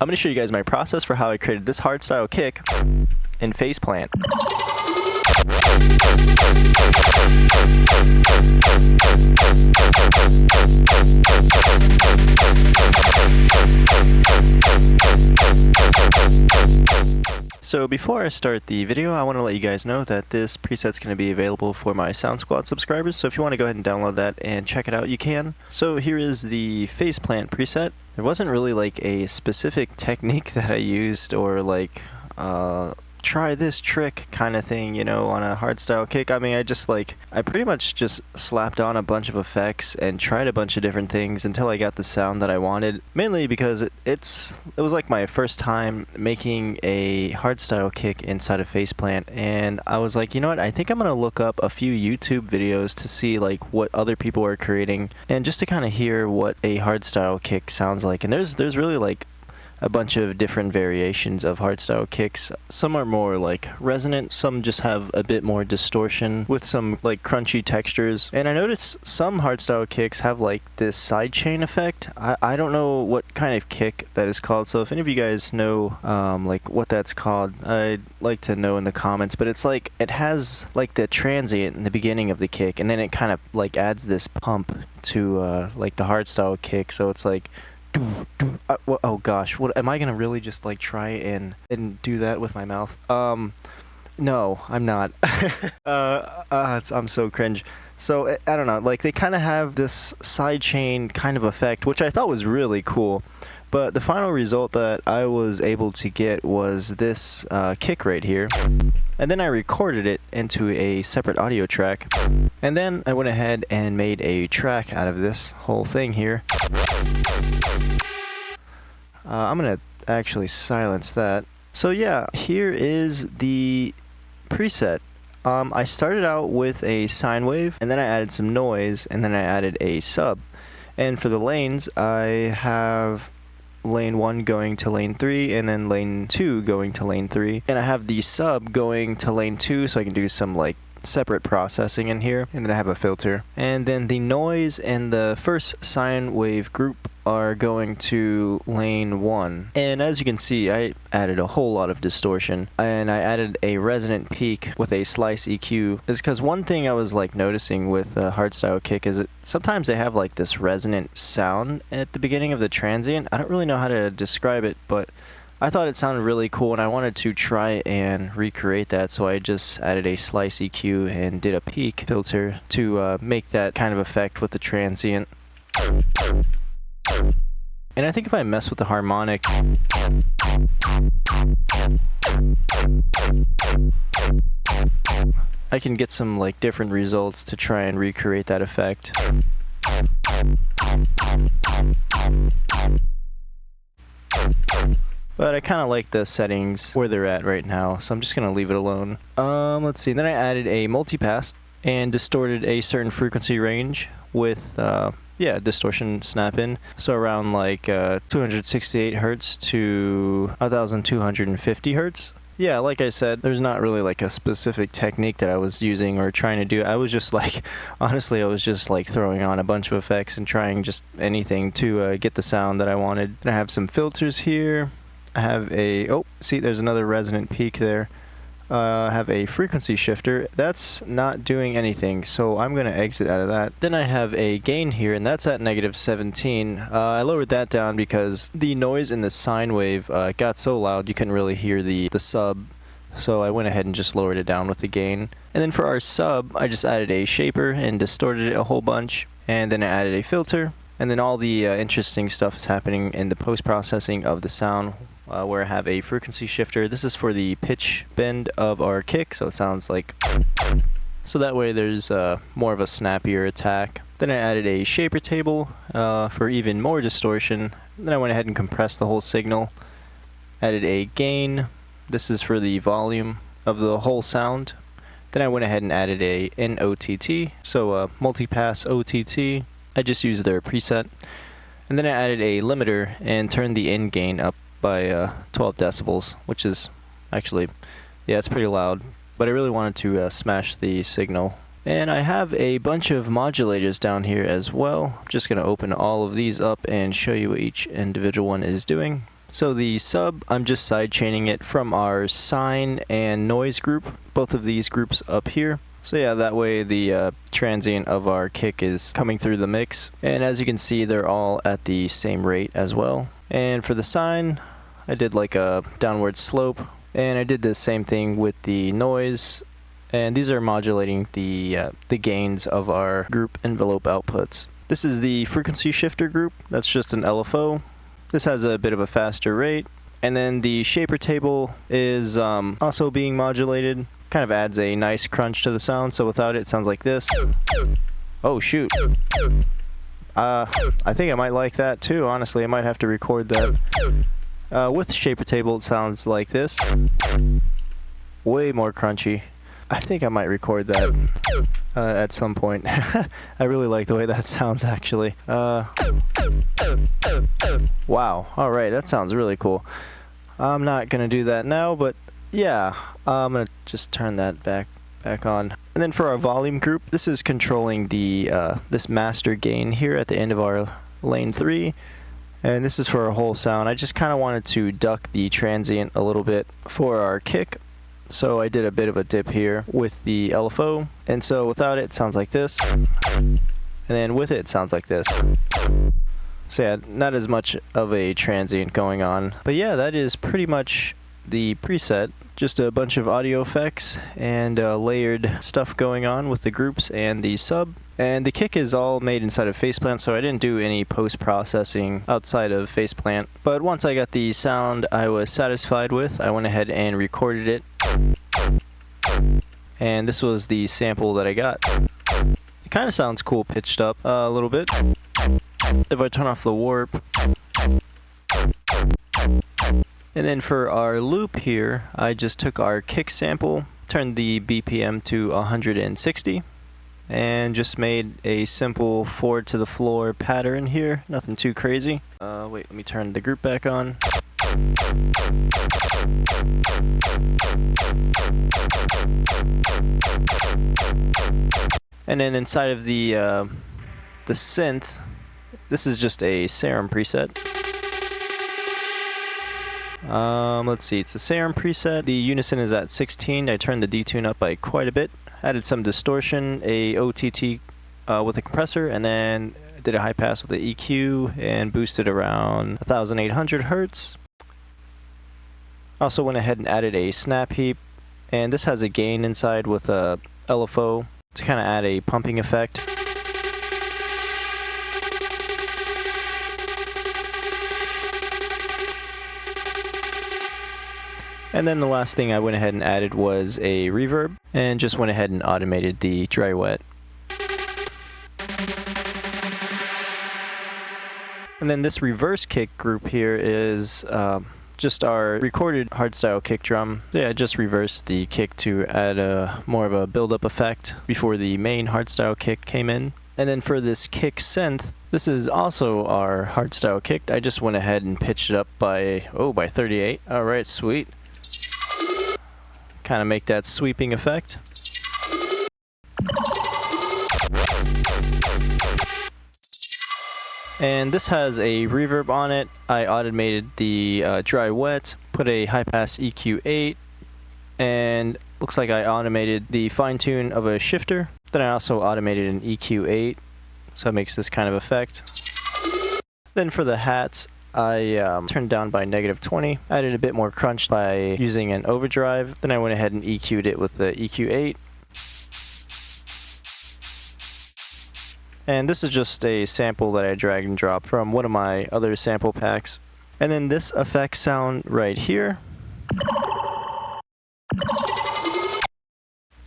I'm going to show you guys my process for how I created this hardstyle kick in Faceplant. So before I start the video, I want to let you guys know that this preset's going to be available for my Sound Squad subscribers, so if you want to go ahead and download that and check it out, you can. So here is the Faceplant preset. There wasn't really like a specific technique that I used or like try this trick kind of thing, you know, on a hardstyle kick. I mean, I pretty much just slapped on a bunch of effects and tried a bunch of different things until I got the sound that I wanted, mainly because it was like my first time making a hardstyle kick inside of Faceplant, and I was like, you know what, I think I'm gonna look up a few YouTube videos to see like what other people are creating and just to kind of hear what a hardstyle kick sounds like. And there's really like a bunch of different variations of hardstyle kicks. Some are more like resonant, some just have a bit more distortion with some like crunchy textures. And I noticed some hardstyle kicks have like this sidechain effect. I don't know what kind of kick that is called, so if any of you guys know like what that's called, I'd like to know in the comments. But it's like, it has like the transient in the beginning of the kick, and then it kind of like adds this pump to like the hardstyle kick, so it's like oh gosh, what am I gonna really just like try and do that with my mouth? No, I'm not. I'm so cringe. So I don't know, like they kind of have this sidechain kind of effect, which I thought was really cool. But the final result that I was able to get was this kick right here. And then I recorded it into a separate audio track. And then I went ahead and made a track out of this whole thing here. I'm going to actually silence that. So yeah, here is the preset. I started out with a sine wave, and then I added some noise, and then I added a sub. And for the lanes, I have lane 1 going to lane 3, and then lane 2 going to lane 3. And I have the sub going to lane 2, so I can do some like separate processing in here. And then I have a filter. And then the noise and the first sine wave group are going to lane 1. And as you can see, I added a whole lot of distortion, and I added a resonant peak with a slice EQ. Is because one thing I was like noticing with a hardstyle kick is that sometimes they have like this resonant sound at the beginning of the transient. I don't really know how to describe it, but I thought it sounded really cool, and I wanted to try and recreate that, so I just added a slice EQ and did a peak filter to make that kind of effect with the transient. And I think if I mess with the harmonic, I can get some like different results to try and recreate that effect. But I kind of like the settings where they're at right now, so I'm just going to leave it alone. Let's see, then I added a multipass and distorted a certain frequency range with distortion snap in, so around like 268 hertz to 1250 hertz. Yeah, like I said, there's not really like a specific technique that I was using or trying to do. I was just like, honestly, I was just like throwing on a bunch of effects and trying just anything to get the sound that I wanted. Then I have some filters here. I have a, oh, see, there's another resonant peak there. I have a frequency shifter. That's not doing anything, so I'm going to exit out of that. Then I have a gain here, and that's at -17. I lowered that down because the noise in the sine wave got so loud you couldn't really hear the sub, so I went ahead and just lowered it down with the gain. And then for our sub, I just added a shaper and distorted it a whole bunch, and then I added a filter. And then all the interesting stuff is happening in the post-processing of the sound, where I have a frequency shifter. This is for the pitch bend of our kick, so it sounds like, so that way there's more of a snappier attack. Then I added a shaper table for even more distortion. Then I went ahead and compressed the whole signal. Added a gain. This is for the volume of the whole sound. Then I went ahead and added a NOTT, so multipass OTT. I just used their preset. And then I added a limiter and turned the in gain up by 12 decibels, which is actually, yeah, it's pretty loud, but I really wanted to smash the signal. And I have a bunch of modulators down here as well. I'm just going to open all of these up and show you what each individual one is doing. So the sub, I'm just sidechaining it from our sine and noise group, both of these groups up here. So yeah, that way the transient of our kick is coming through the mix. And as you can see, they're all at the same rate as well. And for the sine, I did like a downward slope. And I did the same thing with the noise. And these are modulating the gains of our group envelope outputs. This is the frequency shifter group. That's just an LFO. This has a bit of a faster rate. And then the shaper table is also being modulated. Kind of adds a nice crunch to the sound, so without it, it sounds like this. Oh shoot. I think I might like that too, honestly. I might have to record that. With shaper table, it sounds like this. Way more crunchy. I think I might record that at some point. I really like the way that sounds, actually. Wow. Alright, that sounds really cool. I'm not going to do that now, but yeah. I'm going to just turn that back on. And then for our volume group, this is controlling the this master gain here at the end of our lane 3. And this is for our whole sound. I just kind of wanted to duck the transient a little bit for our kick. So I did a bit of a dip here with the LFO. And so without it, it sounds like this. And then with it, it sounds like this. So yeah, not as much of a transient going on. But yeah, that is pretty much the preset. Just a bunch of audio effects and layered stuff going on with the groups and the sub. And the kick is all made inside of Faceplant, so I didn't do any post-processing outside of Faceplant. But once I got the sound I was satisfied with, I went ahead and recorded it. And this was the sample that I got. It kind of sounds cool pitched up a little bit. If I turn off the warp. And then for our loop here, I just took our kick sample, turned the BPM to 160, and just made a simple forward to the floor pattern here. Nothing too crazy. Wait, let me turn the group back on. And then inside of the synth, this is just a Serum preset. Let's see, it's a Serum preset. The unison is at 16. I turned the detune up by quite a bit. Added some distortion, a OTT with a compressor, and then did a high pass with the EQ and boosted around 1800 hertz. Also went ahead and added a snap heap, and this has a gain inside with a LFO to kind of add a pumping effect. And then the last thing I went ahead and added was a reverb, and just went ahead and automated the dry wet. And then this reverse kick group here is just our recorded hardstyle kick drum. Yeah, I just reversed the kick to add more of a build-up effect before the main hardstyle kick came in. And then for this kick synth, this is also our hardstyle kick. I just went ahead and pitched it up by 38. Alright, sweet. Kind of make that sweeping effect. And this has a reverb on it. I automated the dry wet, put a high pass EQ8, and looks like I automated the fine tune of a shifter. Then I also automated an EQ8, so it makes this kind of effect. Then for the hats, I turned down by -20, added a bit more crunch by using an overdrive, then I went ahead and EQ'd it with the EQ8. And this is just a sample that I drag and drop from one of my other sample packs. And then this effect sound right here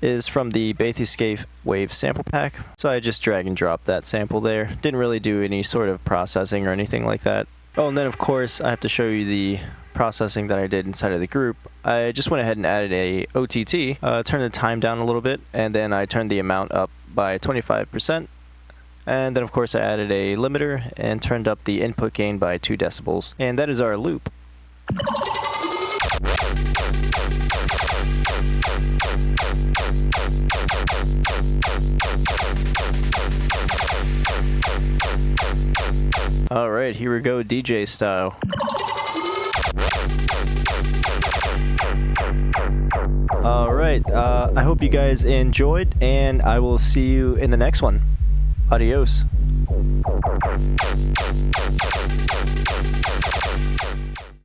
is from the Bathyscaphe Wave sample pack. So I just drag and drop that sample there. Didn't really do any sort of processing or anything like that. Oh, and then of course I have to show you the processing that I did inside of the group. I just went ahead and added a OTT, turned the time down a little bit, and then I turned the amount up by 25%. And then of course I added a limiter and turned up the input gain by 2 decibels. And that is our loop. Alright, here we go DJ style. Alright, I hope you guys enjoyed, and I will see you in the next one. Adios.